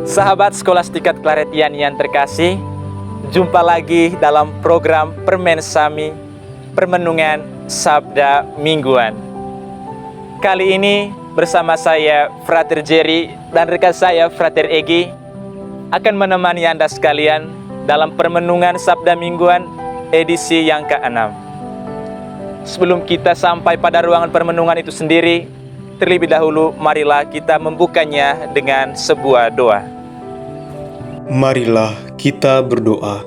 Sahabat Skolastikat Claretian yang terkasih, jumpa lagi dalam program Permensami, Permenungan Sabda Mingguan. Kali ini bersama saya, Frater Jerry, dan rekan saya, Frater Egi, akan menemani Anda sekalian dalam Permenungan Sabda Mingguan edisi yang ke-6. Sebelum kita sampai pada ruangan permenungan itu sendiri, terlebih dahulu marilah kita membukanya dengan sebuah doa. Marilah kita berdoa.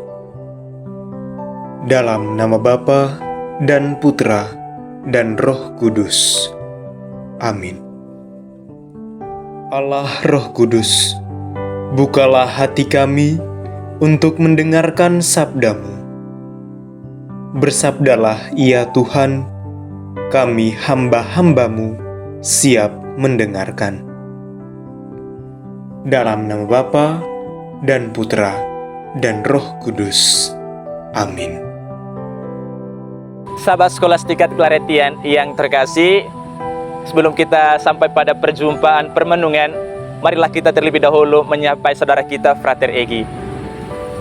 Dalam nama Bapa dan Putra dan Roh Kudus. Amin. Allah Roh Kudus, bukalah hati kami untuk mendengarkan sabda-Mu. Bersabdalah ya Tuhan, kami hamba-hamba-Mu siap mendengarkan. Dalam nama Bapa dan Putra dan Roh Kudus. Amin. Sahabat Skolastikat Claretian yang terkasih, sebelum kita sampai pada perjumpaan permenungan, marilah kita terlebih dahulu menyapa saudara kita, Frater Egi.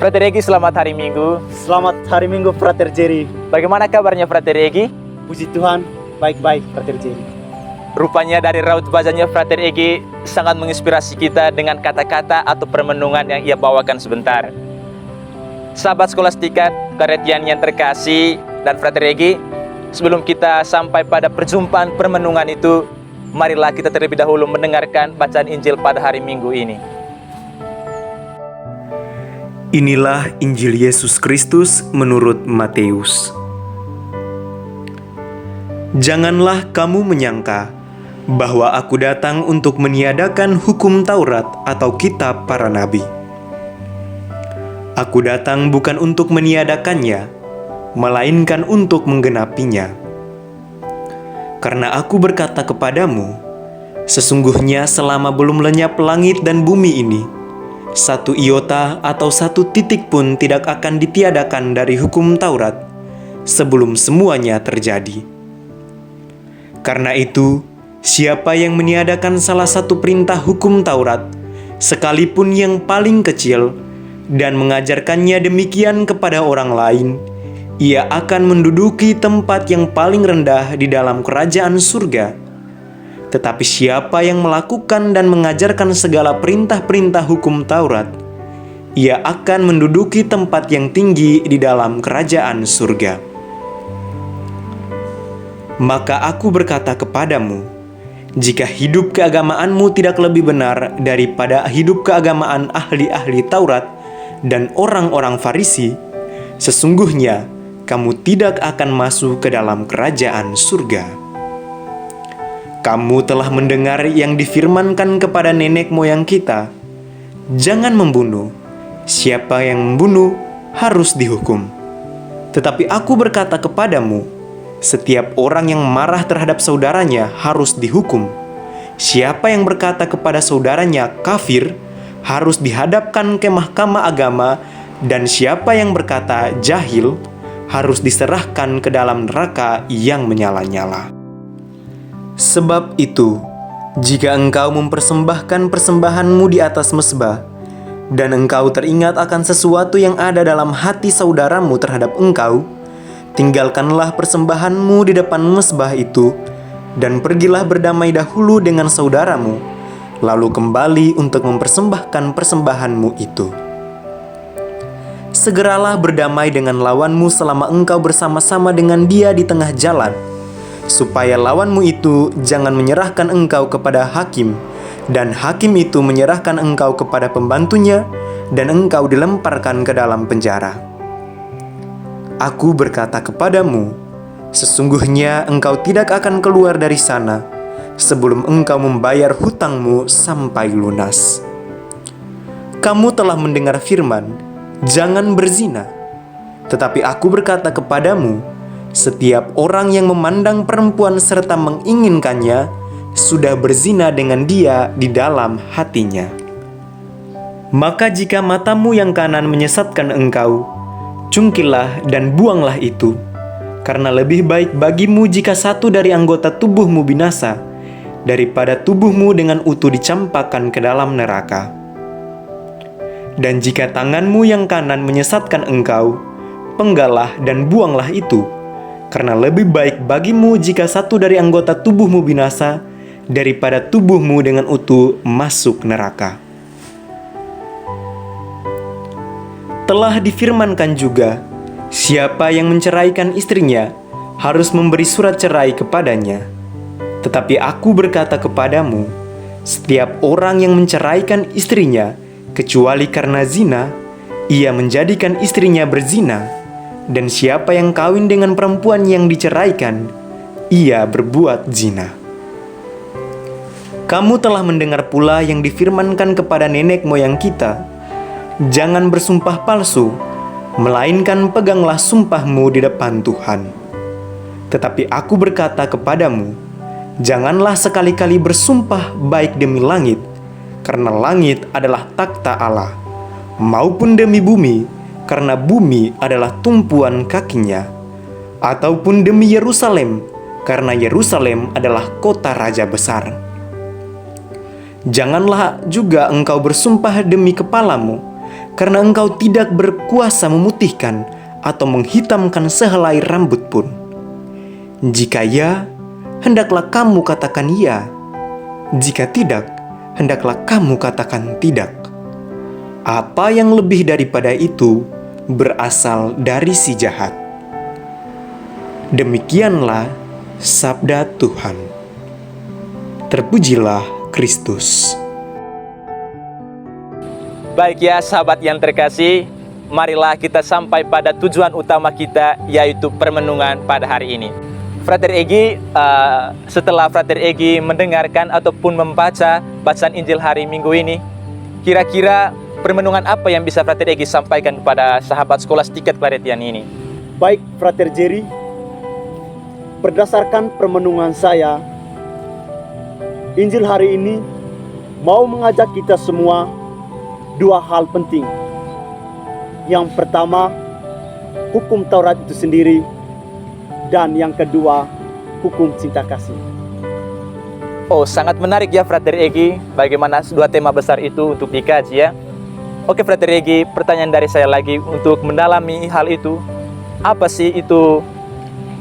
Frater Egi, selamat hari Minggu. Selamat hari Minggu, Frater Jerry. Bagaimana kabarnya, Frater Egi? Puji Tuhan, baik-baik, Frater Jerry. Rupanya dari raut wajahnya Frater Egi sangat menginspirasi kita dengan kata-kata atau permenungan yang ia bawakan sebentar. Sahabat Skolastikat Claretian yang terkasih dan Frater Egi, sebelum kita sampai pada perjumpaan permenungan itu, marilah kita terlebih dahulu mendengarkan bacaan Injil pada hari Minggu ini. Inilah Injil Yesus Kristus menurut Matius. Janganlah kamu menyangka bahwa aku datang untuk meniadakan hukum Taurat atau kitab para nabi. Aku datang bukan untuk meniadakannya, melainkan untuk menggenapinya. Karena aku berkata kepadamu, sesungguhnya selama belum lenyap langit dan bumi ini, satu iota atau satu titik pun tidak akan ditiadakan dari hukum Taurat sebelum semuanya terjadi. Karena itu, siapa yang meniadakan salah satu perintah hukum Taurat, sekalipun yang paling kecil, dan mengajarkannya demikian kepada orang lain, ia akan menduduki tempat yang paling rendah di dalam kerajaan surga. Tetapi siapa yang melakukan dan mengajarkan segala perintah-perintah hukum Taurat, ia akan menduduki tempat yang tinggi di dalam kerajaan surga. Maka aku berkata kepadamu, jika hidup keagamaanmu tidak lebih benar daripada hidup keagamaan ahli-ahli Taurat dan orang-orang Farisi, sesungguhnya kamu tidak akan masuk ke dalam kerajaan surga. Kamu telah mendengar yang difirmankan kepada nenek moyang kita, jangan membunuh. Siapa yang membunuh harus dihukum. Tetapi aku berkata kepadamu, setiap orang yang marah terhadap saudaranya harus dihukum. Siapa yang berkata kepada saudaranya kafir harus dihadapkan ke mahkamah agama, dan siapa yang berkata jahil harus diserahkan ke dalam neraka yang menyala-nyala. Sebab itu, jika engkau mempersembahkan persembahanmu di atas mezbah, dan engkau teringat akan sesuatu yang ada dalam hati saudaramu terhadap engkau, tinggalkanlah persembahanmu di depan mezbah itu, dan pergilah berdamai dahulu dengan saudaramu, lalu kembali untuk mempersembahkan persembahanmu itu. Segeralah berdamai dengan lawanmu selama engkau bersama-sama dengan dia di tengah jalan, supaya lawanmu itu jangan menyerahkan engkau kepada hakim, dan hakim itu menyerahkan engkau kepada pembantunya, dan engkau dilemparkan ke dalam penjara. Aku berkata kepadamu, sesungguhnya engkau tidak akan keluar dari sana sebelum engkau membayar hutangmu sampai lunas. Kamu telah mendengar firman, jangan berzina. Tetapi aku berkata kepadamu, setiap orang yang memandang perempuan serta menginginkannya sudah berzina dengan dia di dalam hatinya. Maka jika matamu yang kanan menyesatkan engkau, cungkilah dan buanglah itu, karena lebih baik bagimu jika satu dari anggota tubuhmu binasa, daripada tubuhmu dengan utuh dicampakkan ke dalam neraka. Dan jika tanganmu yang kanan menyesatkan engkau, penggalah dan buanglah itu, karena lebih baik bagimu jika satu dari anggota tubuhmu binasa, daripada tubuhmu dengan utuh masuk neraka. Telah difirmankan juga, siapa yang menceraikan istrinya, harus memberi surat cerai kepadanya. Tetapi aku berkata kepadamu, setiap orang yang menceraikan istrinya, kecuali karena zina, ia menjadikan istrinya berzina, dan siapa yang kawin dengan perempuan yang diceraikan, ia berbuat zina. Kamu telah mendengar pula yang difirmankan kepada nenek moyang kita, jangan bersumpah palsu, melainkan peganglah sumpahmu di depan Tuhan. Tetapi aku berkata kepadamu, janganlah sekali-kali bersumpah baik demi langit, karena langit adalah takhta Allah, maupun demi bumi, karena bumi adalah tumpuan kakinya, ataupun demi Yerusalem, karena Yerusalem adalah kota raja besar. Janganlah juga engkau bersumpah demi kepalamu, karena engkau tidak berkuasa memutihkan atau menghitamkan sehelai rambut pun. Jika ya, hendaklah kamu katakan ya. Jika tidak, hendaklah kamu katakan tidak. Apa yang lebih daripada itu berasal dari si jahat. Demikianlah sabda Tuhan. Terpujilah Kristus. Baik ya sahabat yang terkasih, marilah kita sampai pada tujuan utama kita, yaitu permenungan pada hari ini. Frater Egi, setelah Frater Egi mendengarkan ataupun membaca bacaan Injil hari Minggu ini, kira-kira permenungan apa yang bisa Frater Egi sampaikan kepada sahabat Skolastikat Claretian ini? Baik, Frater Jerry, berdasarkan permenungan saya, Injil hari ini mau mengajak kita semua dua hal penting. Yang pertama, hukum Taurat itu sendiri, dan yang kedua, hukum cinta kasih. Oh, sangat menarik ya Frater Egi, bagaimana dua tema besar itu untuk dikaji ya. Oke Frater Egi, pertanyaan dari saya lagi untuk mendalami hal itu. Apa sih itu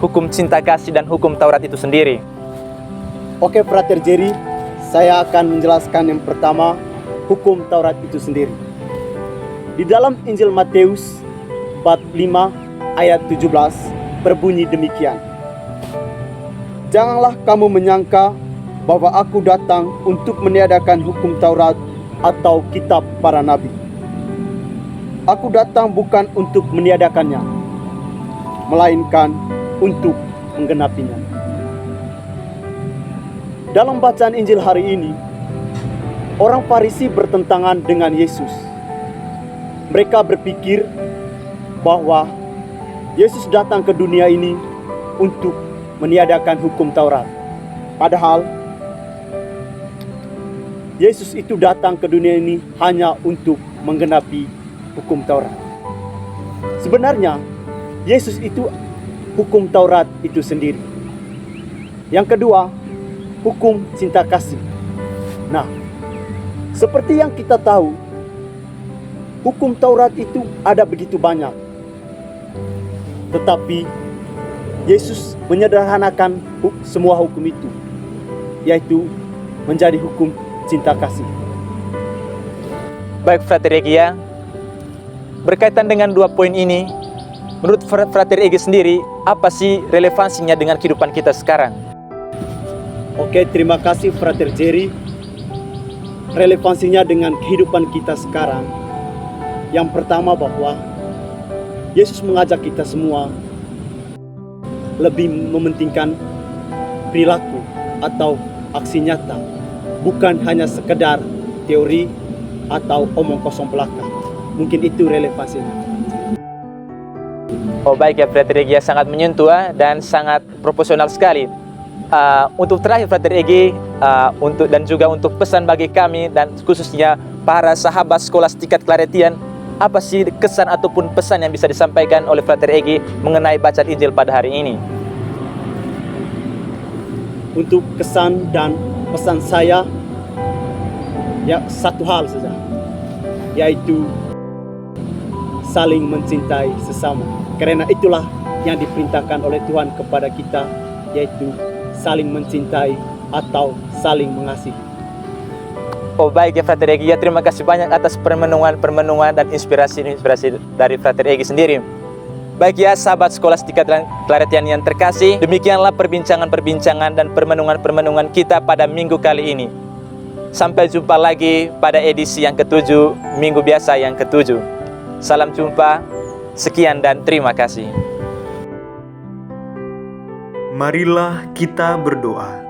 hukum cinta kasih dan hukum Taurat itu sendiri? Oke Frater Jerry, saya akan menjelaskan yang pertama, hukum Taurat itu sendiri. Di dalam Injil Matius bab 5 ayat 17 berbunyi demikian. Janganlah kamu menyangka bahwa aku datang untuk meniadakan hukum Taurat atau kitab para nabi. Aku datang bukan untuk meniadakannya, melainkan untuk menggenapinya. Dalam bacaan Injil hari ini, orang Farisi bertentangan dengan Yesus. Mereka berpikir bahwa Yesus datang ke dunia ini untuk meniadakan hukum Taurat. Padahal Yesus itu datang ke dunia ini hanya untuk menggenapi hukum Taurat. Sebenarnya Yesus itu hukum Taurat itu sendiri. Yang kedua, hukum cinta kasih. Nah, seperti yang kita tahu, hukum Taurat itu ada begitu banyak. Tetapi Yesus menyederhanakan semua hukum itu, yaitu menjadi hukum cinta kasih. Baik Frater Egi ya, berkaitan dengan dua poin ini, menurut Frater Egi sendiri, apa sih relevansinya dengan kehidupan kita sekarang? Oke, terima kasih Frater Jerry. Relevansinya dengan kehidupan kita sekarang, yang pertama bahwa Yesus mengajak kita semua lebih mementingkan perilaku atau aksi nyata, bukan hanya sekedar teori atau omong kosong belaka. Mungkin itu relevansinya. Oh baik ya Frater Egi, sangat menyentuh dan sangat proporsional sekali. Untuk terakhir Frater Egi, untuk dan juga untuk pesan bagi kami dan khususnya para sahabat Skolastikat Claretian, apa sih kesan ataupun pesan yang bisa disampaikan oleh Frater Egi mengenai bacaan Injil pada hari ini? Untuk kesan dan pesan saya, ya satu hal saja, yaitu saling mencintai sesama. Karena itulah yang diperintahkan oleh Tuhan kepada kita, yaitu saling mencintai atau saling mengasihi. Oh baik ya Frater Egi, ya terima kasih banyak atas permenungan dan inspirasi dari Frater Egi sendiri. Baik ya sahabat Skolastika Claretian yang terkasih, demikianlah perbincangan-perbincangan dan permenungan-permenungan kita pada minggu kali ini. Sampai jumpa lagi pada edisi yang ke-7, minggu biasa yang ke-7. Salam jumpa, sekian dan terima kasih. Marilah kita berdoa.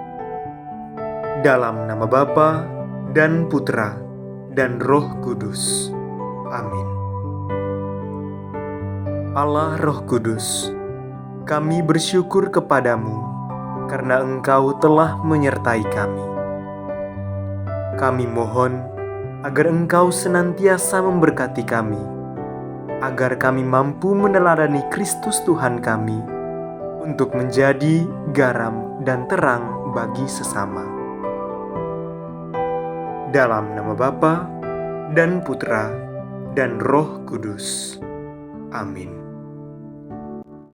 Dalam nama Bapa dan Putra dan Roh Kudus. Amin. Allah Roh Kudus, kami bersyukur kepadamu karena Engkau telah menyertai kami. Kami mohon agar Engkau senantiasa memberkati kami, agar kami mampu meneladani Kristus Tuhan kami untuk menjadi garam dan terang bagi sesama. Dalam nama Bapa dan Putra dan Roh Kudus. Amin.